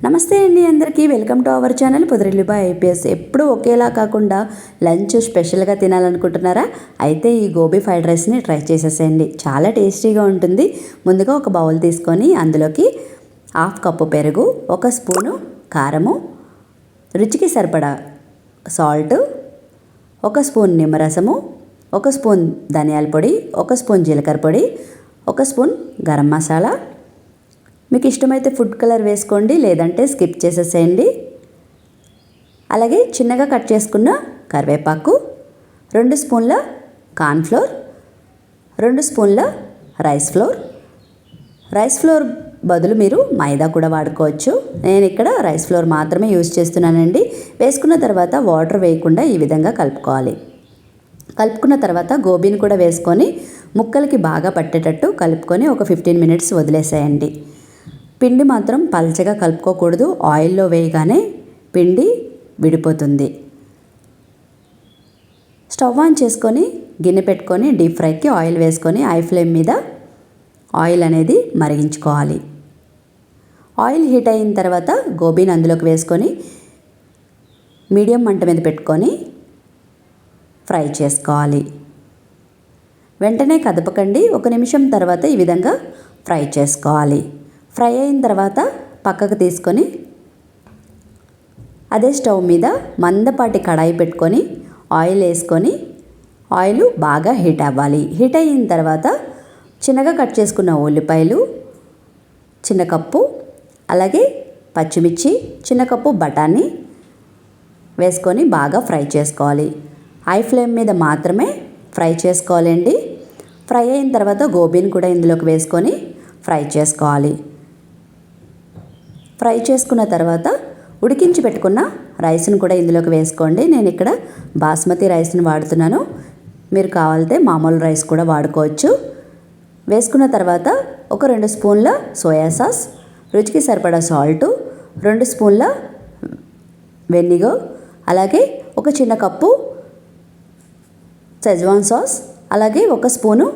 నమస్తే అండి, అందరికీ welcome to our channel Podirillu by IPS. ఎప్పుడు ఒకేలా కాకుండా లంచ్ స్పెషల్గా తినాలనుకుంటున్నారా? అయితే ఈ గోబీ ఫ్రైడ్ రైస్ని ట్రై చేసేసేయండి. చాలా టేస్టీగా ఉంటుంది. ముందుగా ఒక బౌల్ తీసుకొని అందులోకి 1/2 కప్పు పెరుగు, 1 స్పూను కారము, రుచికి సరిపడా సాల్ట్, 1 స్పూన్ నిమ్మరసము, 1 స్పూన్ ధనియాల పొడి, 1 స్పూన్ జీలకర్ర పొడి, 1 స్పూన్ గరం మసాలా. మీకు ఇష్టమైతే ఫుడ్ కలర్ వేసుకోండి, లేదంటే స్కిప్ చేసేసేయండి. అలాగే చిన్నగా కట్ చేసుకున్న కరివేపాకు, 2 స్పూన్ల కార్న్ఫ్లోర్, 2 స్పూన్ల రైస్ ఫ్లోర్ బదులు మీరు మైదా కూడా వాడుకోవచ్చు. నేను ఇక్కడ రైస్ ఫ్లోర్ మాత్రమే యూజ్ చేస్తున్నానండి. వేసుకున్న తర్వాత వాటర్ వేయకుండా ఈ విధంగా కలుపుకోవాలి. కలుపుకున్న తర్వాత గోబీని కూడా వేసుకొని ముక్కలకి బాగా పట్టేటట్టు కలుపుకొని ఒక 15 మినిట్స్ వదిలేసేయండి. పిండి మాత్రం పల్చగా కలుపుకోకూడదు. ఆయిల్లో వేయగానే పిండి విడిపోతుంది. స్టవ్ ఆన్ చేసుకొని గిన్నె పెట్టుకొని డీప్ ఫ్రైకి ఆయిల్ వేసుకొని హై ఫ్లేమ్ మీద ఆయిల్ అనేది మరిగించుకోవాలి. ఆయిల్ హీట్ అయిన తర్వాత గోబీని అందులోకి వేసుకొని మీడియం మంట మీద పెట్టుకొని ఫ్రై చేసుకోవాలి. వెంటనే కదపకండి. 1 నిమిషం తర్వాత ఈ విధంగా ఫ్రై చేసుకోవాలి. ఫ్రై అయిన తర్వాత పక్కకు తీసుకొని అదే స్టవ్ మీద మందపాటి కడాయి పెట్టుకొని ఆయిల్ వేసుకొని ఆయిల్ బాగా హీట్ అవ్వాలి. హీట్ అయిన తర్వాత చిన్నగా కట్ చేసుకున్న ఉల్లిపాయలు చిన్న కప్పు, అలాగే పచ్చిమిర్చి చిన్న కప్పు, బఠానీ వేసుకొని బాగా ఫ్రై చేసుకోవాలి. హై ఫ్లేమ్ మీద మాత్రమే ఫ్రై చేసుకోవాలండి. ఫ్రై అయిన తర్వాత గోబీని కూడా ఇందులోకి వేసుకొని ఫ్రై చేసుకోవాలి. ఫ్రై చేసుకున్న తర్వాత ఉడికించి పెట్టుకున్న రైస్ని కూడా ఇందులోకి వేసుకోండి. నేను ఇక్కడ బాస్మతి రైస్ని వాడుతున్నాను. మీరు కావాలంటే మామూలు రైస్ కూడా వాడుకోవచ్చు. వేసుకున్న తర్వాత ఒక 2 స్పూన్ల సోయా సాస్, రుచికి సరిపడా సాల్టు, 2 స్పూన్ల వెనిగర్, అలాగే ఒక చిన్న కప్పు షెజ్వాన్ సాస్, అలాగే 1 స్పూను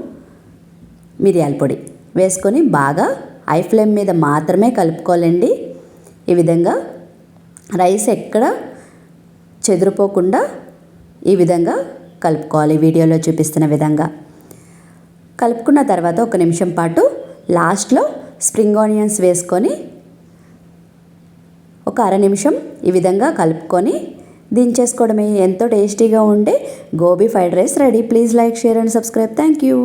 మిరియాల పొడి వేసుకొని బాగా హై ఫ్లేమ్ మీద మాత్రమే కలుపుకోవాలండి. ఈ విధంగా రైస్ ఎక్కడ చెదిరిపోకుండా ఈ విధంగా కలుపుకోవాలి. వీడియోలో చూపిస్తున్న విధంగా కలుపుకున్న తర్వాత 1 నిమిషం పాటు లాస్ట్లో స్ప్రింగ్ ఆనియన్స్ వేసుకొని ఒక అర నిమిషం ఈ విధంగా కలుపుకొని దించేసుకోవడమే. ఎంతో టేస్టీగా ఉండే gobi fried rice ready. Please like, share and subscribe. Thank you.